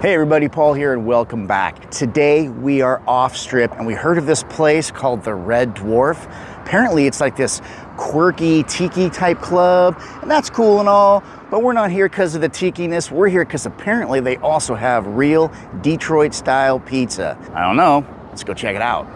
Hey everybody, Paul here and welcome back. Today we are off strip and we heard of this place called the Red Dwarf. Apparently it's like this quirky Tiki type club, and that's cool and all, but we're not here because of the Tiki-ness. We're here because apparently they also have real Detroit style pizza. I don't know, let's go check it out.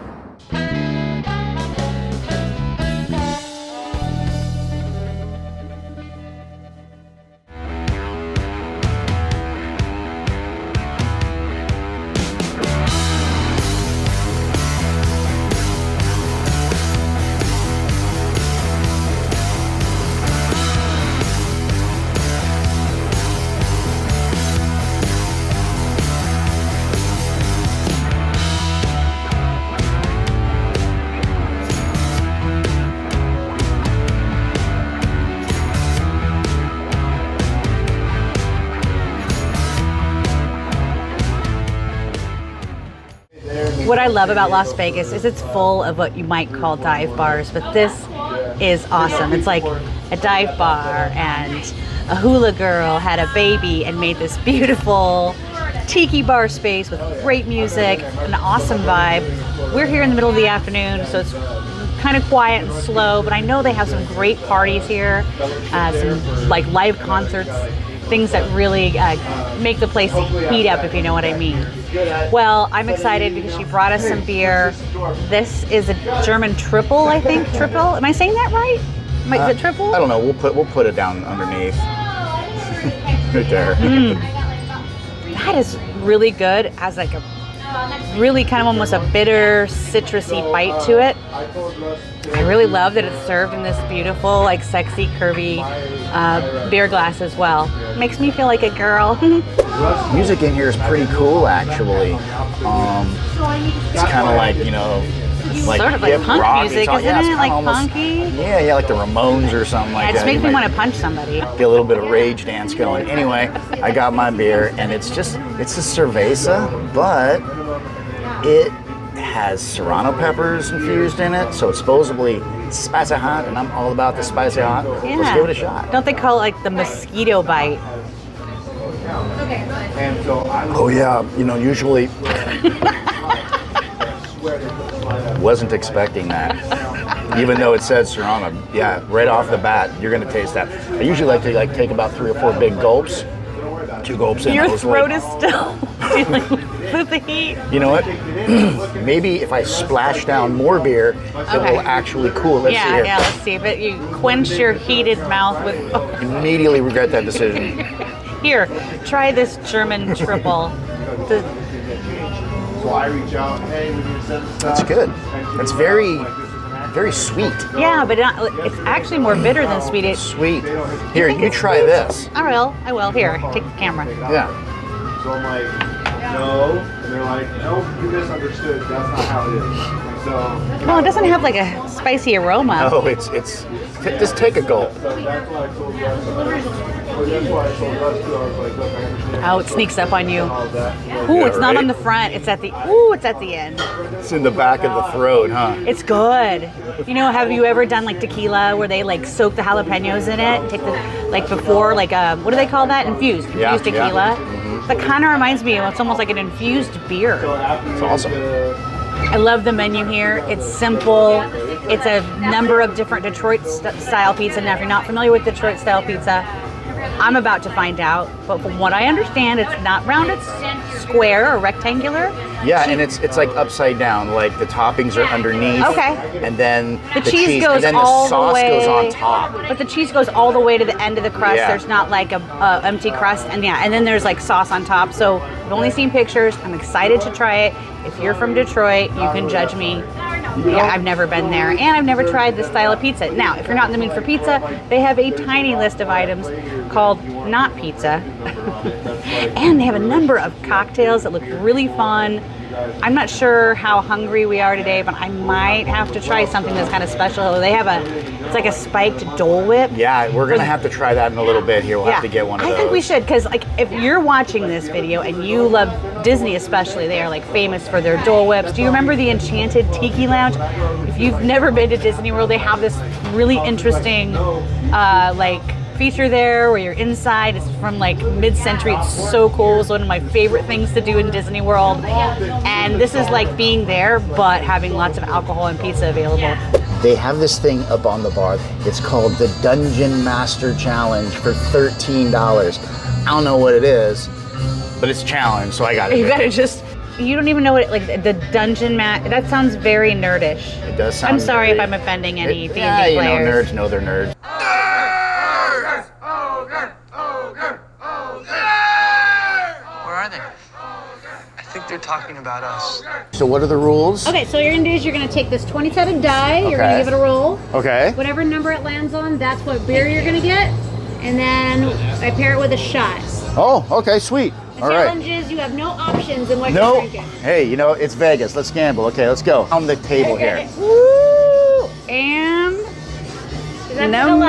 What I love about Las Vegas is it's full of what you might call dive bars, but this is awesome. It's like a dive bar, and a hula girl had a baby and made this beautiful tiki bar space with great music, an awesome vibe. We're here in the middle of the afternoon, so it's kind of quiet and slow, but I know they have some great parties here, some like live concerts, things that really make the place heat up, if you know what I mean. Well, I'm excited because she brought us some beer. This is a German triple, I think. Triple? Am I saying that right? Is it triple? I don't know. We'll put it down underneath. Right there. That is really good. It has like a really kind of almost a bitter, citrusy bite to it. I really love that it's served in this beautiful, like sexy, curvy beer glass as well. Makes me feel like a girl. Music in here is pretty cool, actually. It's kind of like, you know, like sort of like punk rock. music, isn't it? Like almost punky? Yeah, like the Ramones or something like that. It just makes me want to punch somebody. Get a little bit of rage dance going. Anyway, I got my beer, and it's a cerveza, but it has serrano peppers infused in it, so it's supposedly spicy hot, and I'm all about the spicy hot. Yeah. Let's give it a shot. Don't they call it like the mosquito bite? Oh yeah, you know, usually wasn't expecting that. Even though it said serrano, yeah, right off the bat, you're gonna taste that. I usually like to take about 3 or 4 big gulps. 2 gulps in. Your throat is still dealing with the heat. You know what? Maybe if I splash down more beer, it will actually cool. Let's see here. Yeah, let's see. But you quench your heated mouth with... Immediately regret that decision. Here, try this German triple. That's good. It's very sweet. Yeah, but it's actually more bitter than sweet. Sweet. Here, you try this. I will. Here, take the camera. Yeah. So I'm like, no. And they're like, no, you misunderstood. That's not how it is. So. Well, it doesn't have like a spicy aroma. Oh, it's just take a gulp. So that's why I told Russ. That's why I told Russ too. I was like, look, I understand. Oh, it sneaks up on you. Ooh, it's not on the front. It's at the end. It's in the back of the throat, huh? It's good. You know, have you ever done like tequila where they like soak the jalapenos in it? Take the before what do they call that? Infused tequila. Yeah. Mm-hmm. That kind of reminds me of it's almost like an infused beer. It's awesome. I love the menu here. It's simple. It's a number of different Detroit style pizza. Now, if you're not familiar with Detroit style pizza, I'm about to find out. But from what I understand, it's not round, it's square or rectangular. Yeah, and it's like upside down. Like the toppings are underneath. Okay. And then the cheese goes and then all the sauce the way, goes on top. But the cheese goes all the way to the end of the crust. Yeah. There's not like a empty crust, and then there's like sauce on top. So I've only seen pictures. I'm excited to try it. If you're from Detroit, you can judge me. Yeah, I've never been there, and I've never tried this style of pizza. Now, if you're not in the mood for pizza, they have a tiny list of items called Not Pizza. And they have a number of cocktails that look really fun. I'm not sure how hungry we are today, but I might have to try something that's kind of special. They have it's like a spiked Dole Whip. Yeah, we're gonna have to try that in a little bit here. We'll have to get one of those. I think we should, because like if you're watching this video and you love Disney especially, they are like famous for their Dole Whips. Do you remember the Enchanted Tiki Lounge? If you've never been to Disney World, they have this really interesting like feature there where you're inside. It's from like mid-century. It's so cool. It's one of my favorite things to do in Disney World. And this is like being there, but having lots of alcohol and pizza available. They have this thing up on the bar. It's called the Dungeonmaster Challenge for $13. I don't know what it is, but it's a challenge, so I got it. You gotta just, you don't even know what, like the dungeon that sounds very nerdish. It does sound I'm sorry nerdy. if I'm offending any D&D Yeah, you know, players. nerds know they're nerds. Where are they? I think they're talking about us. So what are the rules? Okay, so what you're gonna do is you're gonna take this 20-sided die, you're gonna Okay. give it a roll. Okay. Whatever number it lands on, that's what beer you're gonna get. And then I pair it with a shot. Oh, okay, sweet. The All right. challenge is you have no options in what No. you're drinking. Hey, you know, it's Vegas. Let's gamble. Okay, let's go. On the table here. Woo! And Is that number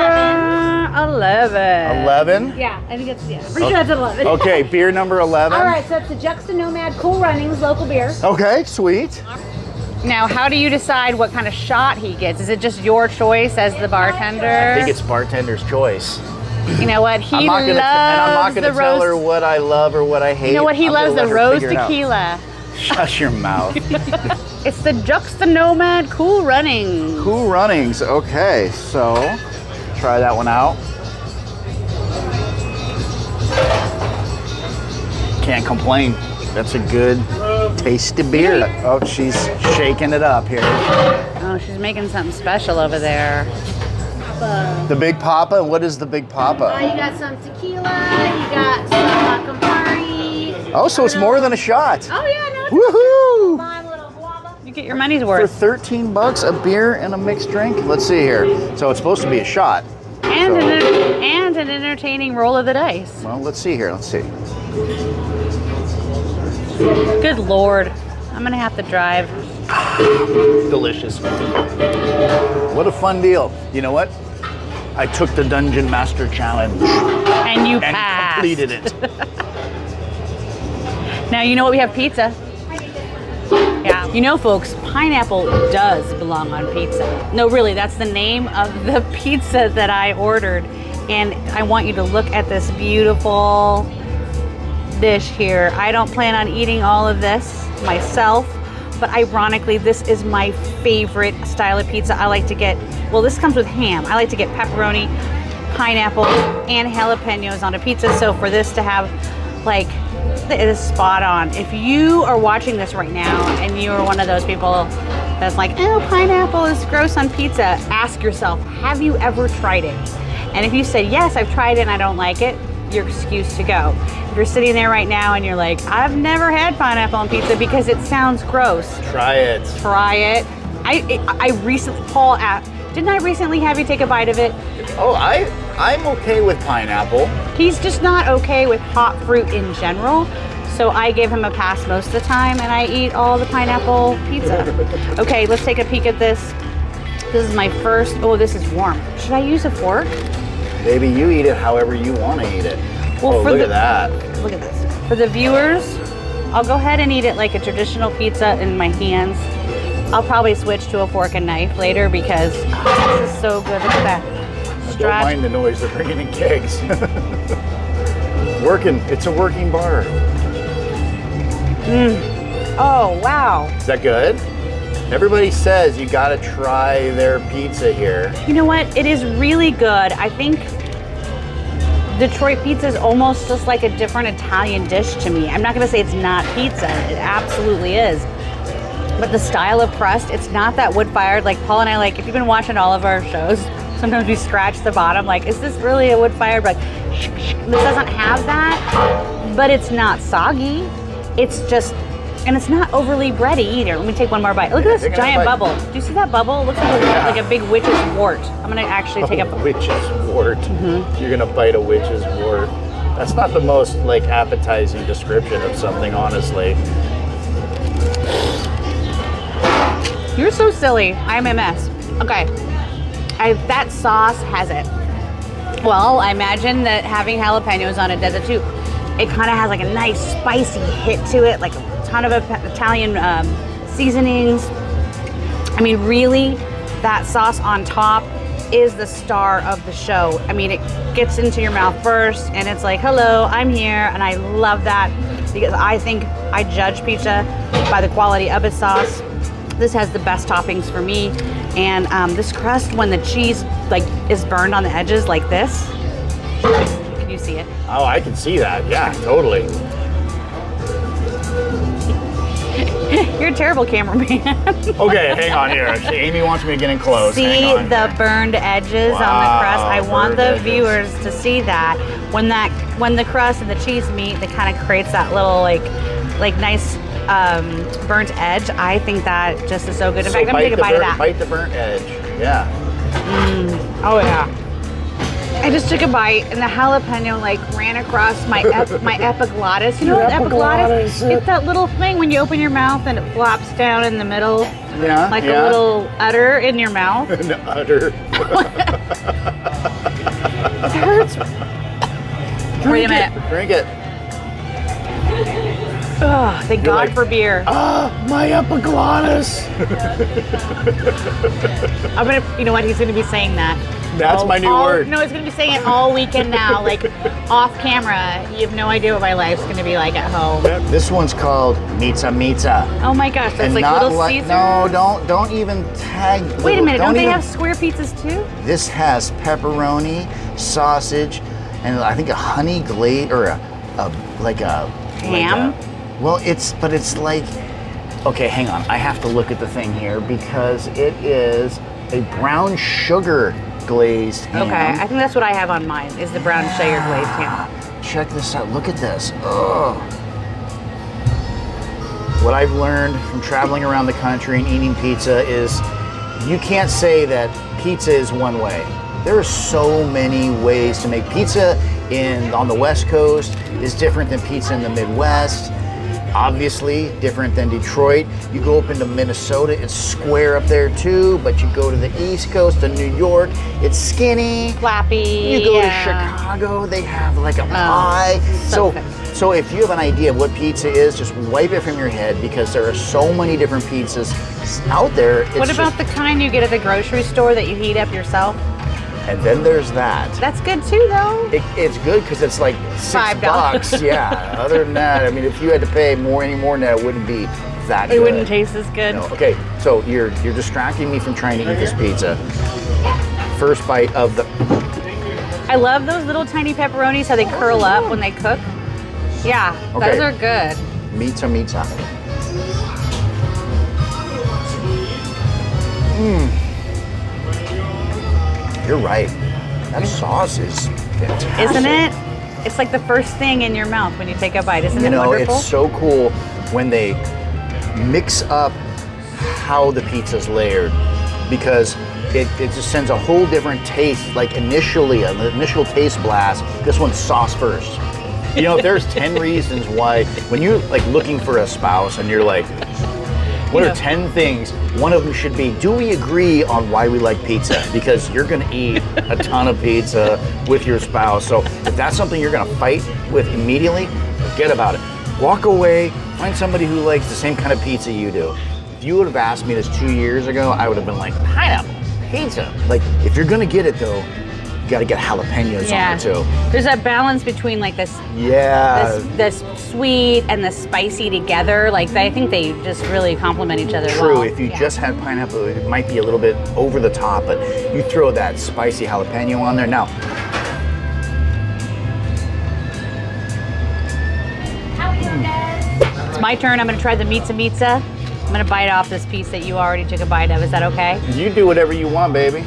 11? 11? Yeah, I think it's, yeah. Pretty sure that's 11. Okay, beer number 11. All right, so it's the Juxta Nomad Cool Runnings local beer. Okay, sweet. Now, how do you decide what kind of shot he gets? Is it just your choice as the bartender? I think it's bartender's choice. You know what? He I'm not gonna, loves and I'm not the gonna tell her roast. what I love or what I hate. You know what? He I'm loves gonna the let her rose figure it out. tequila. Shut your mouth. It's the Juxta Nomad Cool Running. Cool Runnings. Okay, so try that one out. Can't complain. That's a good tasty beer. Oh, she's shaking it up here. Oh, she's making something special over there. The Big Papa. What is the Big Papa? You got some tequila, you got some Campari. Oh, so it's more than a shot. Oh yeah, no. Woohoo! Fine little guava. You get your money's For worth. 13 bucks, a beer and a mixed drink. Let's see here. So it's supposed to be a shot. And, So- and an entertaining roll of the dice. Well, let's see here. Let's see. Good Lord. I'm going to have to drive. Delicious. What a fun deal. You know what? I took the Dungeonmaster Challenge And you and passed. completed it. Now, you know what? We have pizza. Yeah. You know, folks, pineapple does belong on pizza. No, really, that's the name of the pizza that I ordered. And I want you to look at this beautiful dish here. I don't plan on eating all of this myself, but ironically, this is my favorite style of pizza. I like to get, well, this comes with ham. I like to get pepperoni, pineapple, and jalapenos on a pizza. So for this to have, like, it is spot on. If you are watching this right now and you are one of those people that's like, oh, pineapple is gross on pizza, ask yourself, have you ever tried it? And if you say, yes, I've tried it and I don't like it, your excuse to go. If you're sitting there right now and you're like, I've never had pineapple on pizza because it sounds gross, Try it. try it. I recently, Paul, didn't I recently have you take a bite of it? Oh, I'm okay with pineapple. He's just not okay with hot fruit in general. So I give him a pass most of the time and I eat all the pineapple pizza. Okay, let's take a peek at this. This is my first, oh, this is warm. Should I use a fork? Baby, you eat it however you want to eat it. Well, oh, for look the- at that. Look at this. For the viewers, I'll go ahead and eat it like a traditional pizza in my hands. I'll probably switch to a fork and knife later because this is so good. Look at that. Don't mind the noise, they're bringing in kegs. Working, it's a working bar. Oh, wow. Is that good? Everybody says you gotta try their pizza here. You know what? It is really good. I think Detroit pizza is almost just like a different Italian dish to me. I'm not gonna say it's not pizza. It absolutely is. But the style of crust, it's not that wood-fired. Like Paul and I, like, if you've been watching all of our shows, sometimes we scratch the bottom, like, is this really a wood-fired? Like, this doesn't have that, but it's not soggy. It's just, and it's not overly bready either. Let me take one more bite. Look at this Take another giant bite. bubble. Do you see that bubble? It looks like a big witch's wart. I'm gonna actually take a, witch's wart. Mm-hmm. You're gonna bite a witch's wart. That's not the most like appetizing description of something, honestly. you're so silly. I'm a mess. Okay, that sauce has it. Well, I imagine that having jalapenos on it does it too. It kind of has like a nice spicy hit to it, like a ton of Italian seasonings. I mean, really, that sauce on top is the star of the show. I mean, it gets into your mouth first and it's like, hello, I'm here. And I love that because I think I judge pizza by the quality of its sauce. This has the best toppings for me. And this crust, when the cheese like is burned on the edges like this, can you see it? Oh, I can see that. Yeah, totally. You're a terrible cameraman. Okay, hang on here. Actually, Amy wants me to get in close. See the burned edges on the crust? I want the viewers to see that. When the crust and the cheese meet, that kind of creates that little like nice burnt edge. I think that just is so good. In fact, I'm gonna take a bite of that. Bite the burnt edge. Yeah. Oh yeah. I just took a bite and the jalapeno like ran across my my epiglottis. You know what epiglottis? It's that little thing when you open your mouth and it flops down in the middle. Yeah. Like a little udder in your mouth. An udder. It hurts. Wait a minute. Drink it. Oh, thank God for beer. My epiglottis. I'm gonna, you know what? He's gonna be saying that. That's my new word. No, he's gonna be saying it all weekend now, like off camera. You have no idea what my life's gonna be like at home. This one's called Meatsa Meatsa. Oh my gosh, that's And like not Little Caesars. No, don't even tag. Wait a minute, don't they have square pizzas too? This has pepperoni, sausage, and I think a honey glaze or a Ham? But it's like, okay, hang on. I have to look at the thing here because it is a brown sugar glazed ham. Okay, I think that's what I have on mine, is the brown sugar glazed ham. Check this out. Look at this. Oh. What I've learned from traveling around the country and eating pizza is you can't say that pizza is one way. There are so many ways to make pizza. On the West Coast is different than pizza in the Midwest. Obviously different than Detroit. You go up into Minnesota, it's square up there too, but you go to the East Coast, to New York, it's skinny. Flappy. You go to Chicago, they have like a pie. So if you have an idea of what pizza is, just wipe it from your head because there are so many different pizzas out there. What about the kind you get at the grocery store that you heat up yourself? And then there's that. That's good too, though. It's good because it's like $6. Yeah. Other than that, I mean, if you had to pay any more than that, it wouldn't be that good. It wouldn't taste as good. No. Okay, so you're distracting me from trying to eat this pizza. First bite of the. I love those little tiny pepperonis, how they curl up when they cook. Yeah, Okay. those are good. Meatsa Meatsa. You're right. That sauce is fantastic. Isn't it? It's like the first thing in your mouth when you take a bite. Isn't it wonderful? It's so cool when they mix up how the pizza's layered because it just sends a whole different taste. Like initially, an initial taste blast, this one's sauce first. You know, if there's 10 reasons why, when you're like looking for a spouse and you're like, what are 10 things? One of them should be, do we agree on why we like pizza? Because you're gonna eat a ton of pizza with your spouse. So if that's something you're gonna fight with immediately, forget about it. Walk away, find somebody who likes the same kind of pizza you do. If you would have asked me this 2 years ago, I would have been like, pineapple, pizza. Like, if you're gonna get it though, you gotta get jalapenos on it too. There's that balance between like this sweet and the spicy together. Like I think they just really complement each other well. True, if you just had pineapple, it might be a little bit over the top, but you throw that spicy jalapeno on there. Now, it's my turn. I'm gonna try the Meatsa Meatsa. I'm gonna bite off this piece that you already took a bite of. Is that okay? you do whatever you want, baby.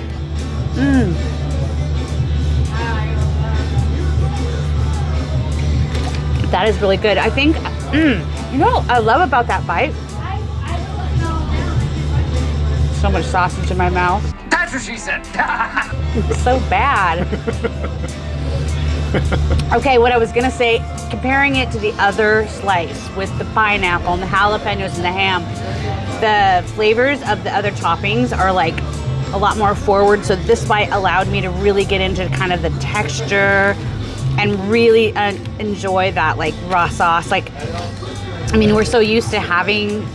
That is really good. I think, you know what I love about that bite? So much sausage in my mouth. That's what she said. It's so bad. Okay, what I was gonna say, comparing it to the other slice with the pineapple and the jalapenos and the ham, the flavors of the other toppings are like a lot more forward. So this bite allowed me to really get into kind of the texture and really enjoy that like raw sauce. Like I mean, we're so used to having,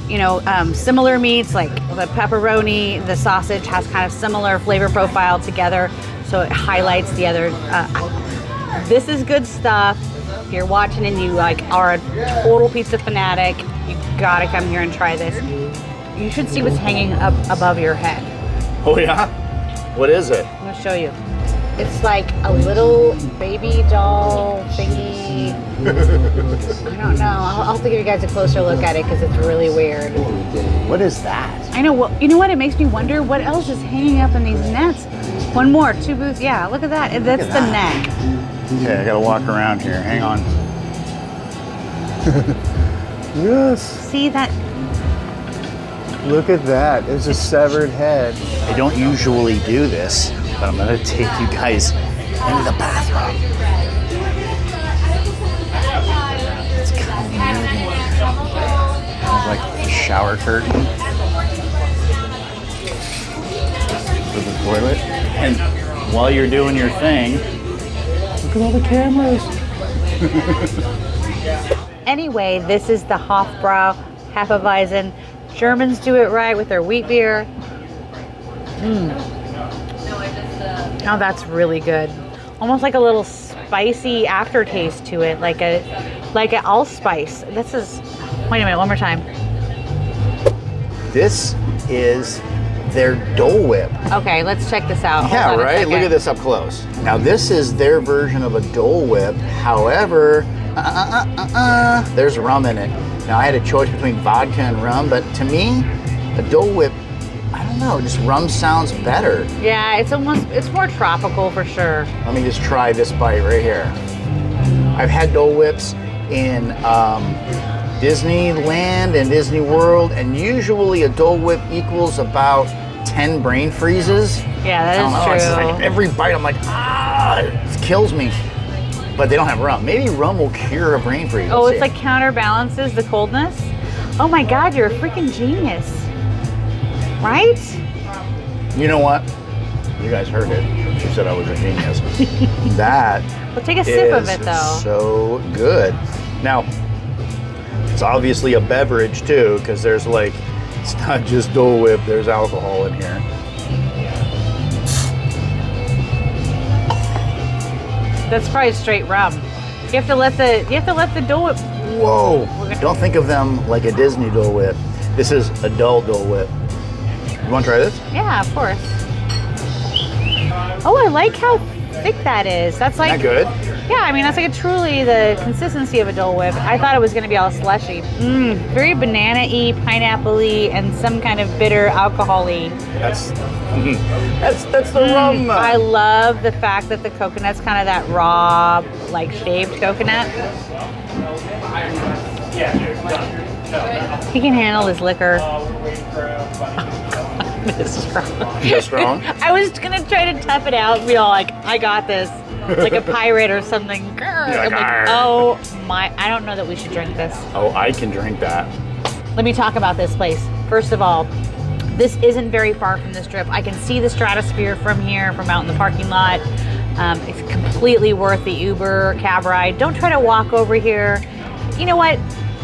similar meats like the pepperoni, the sausage has kind of similar flavor profile together, so it highlights the other. This is good stuff. If you're watching and you are a total pizza fanatic, you gotta come here and try this. You should see what's hanging up above your head. Oh yeah? What is it? I'm gonna show you. It's like a little baby doll thingy. I don't know. I'll have to give you guys a closer look at it because it's really weird. What is that? I know. Well, you know what? It makes me wonder what else is hanging up in these nets. One more, 2 booths. Yeah, look at that. That's the neck. Okay, I gotta walk around here. Hang on. Yes. See that? Look at that. It's a severed head. I don't usually do this, but I'm gonna take you guys into the bathroom. It's kind of weird. There's like a shower curtain for the toilet. And while you're doing your thing, look at all the cameras. Anyway, this is the Hofbrau Hefeweizen. Germans do it right with their wheat beer. Oh, that's really good. Almost like a little spicy aftertaste to it, like a allspice. This is. Wait a minute, one more time. This is their Dole Whip. Okay, let's check this out. Yeah, Hold on a right? Look second. at this up close. Now, this is their version of a Dole Whip. However, there's rum in it. Now, I had a choice between vodka and rum, but to me, a Dole Whip, I don't know, just rum sounds better. Yeah, it's more tropical for sure. Let me just try this bite right here. I've had Dole Whips in Disneyland and Disney World, and usually a Dole Whip equals about 10 brain freezes. Yeah, I don't that know, is it's true. like every bite I'm like, it kills me. But they don't have rum. Maybe rum will cure a brain freeze. Oh, Let's it's see. like counterbalances the coldness. Oh my God, you're a freaking genius. Right? You know what? You guys heard it. She said I was a genius. That Well, take a sip of is it though. so good. Now, it's obviously a beverage too, because there's like, it's not just Dole Whip, there's alcohol in here. That's probably straight rum. You have to let the Dole Whip. Whoa! Don't think of them like a Disney Dole Whip. This is a dull Dole Whip. You want to try this? Yeah, of course. Oh, I like how thick that is. That's like Isn't that good? Yeah, I mean that's like truly the consistency of a Dole Whip. I thought it was gonna be all slushy. Very banana-y, pineapple-y, and some kind of bitter alcohol-y. That's the rum. I love the fact that the coconut's kind of that raw, like shaved coconut. He can handle his liquor. It's strong. Is it strong? I was gonna try to tough it out and be all like, I got this. Like a pirate or something. I'm like, "Arr." oh my, I don't know that we should drink this. Oh, I can drink that. Let me talk about this place. First of all, this isn't very far from the strip. I can see the stratosphere from here, from out in the parking lot. It's completely worth the Uber cab ride. Don't try to walk over here. You know what?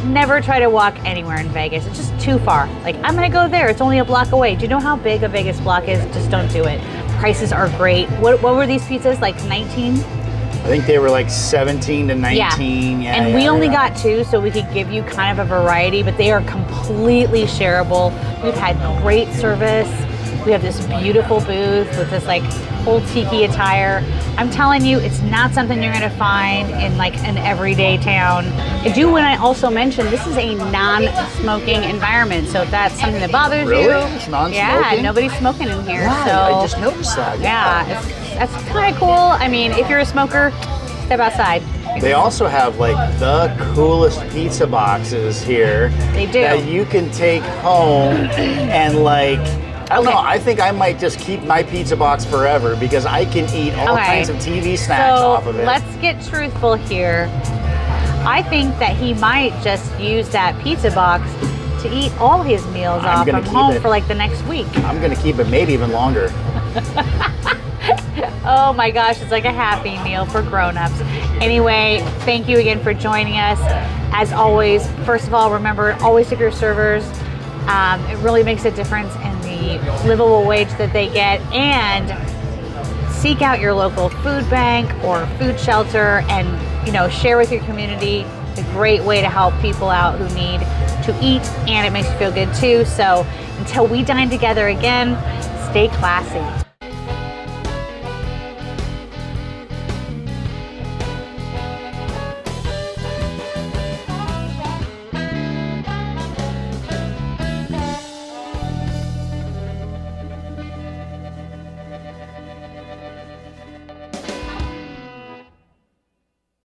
Never try to walk anywhere in Vegas. It's just too far. Like, I'm gonna go there. It's only a block away. Do you know how big a Vegas block is? Just don't do it. Prices are great. What were these pizzas, like 19? I think they were like 17 to 19. Yeah, and yeah, we only yeah. got 2, so we could give you kind of a variety, but they are completely shareable. We've had great service. We have this beautiful booth with this like whole tiki attire. I'm telling you, it's not something you're gonna find in like an everyday town. I do want to also mention this is a non-smoking environment, so if that's something that bothers Really? you, It's non-smoking? yeah, nobody's smoking in here. Right, so I just noticed that. yeah, that's kind of cool. I mean, if you're a smoker, step outside. They also have like the coolest pizza boxes here. They do. That you can take home and like, I don't know, I think I might just keep my pizza box forever because I can eat all kinds of TV snacks so off of it. Let's get truthful here. I think that he might just use that pizza box to eat all his meals I'm off gonna from keep home it. for like the next week. I'm gonna keep it maybe even longer. Oh my gosh, it's like a Happy Meal for grown-ups. Anyway, thank you again for joining us. As always, first of all, remember, always tip your servers. It really makes a difference in the livable wage that they get. And seek out your local food bank or food shelter and, you know, share with your community. It's a great way to help people out who need to eat, and it makes you feel good too. So until we dine together again, stay classy.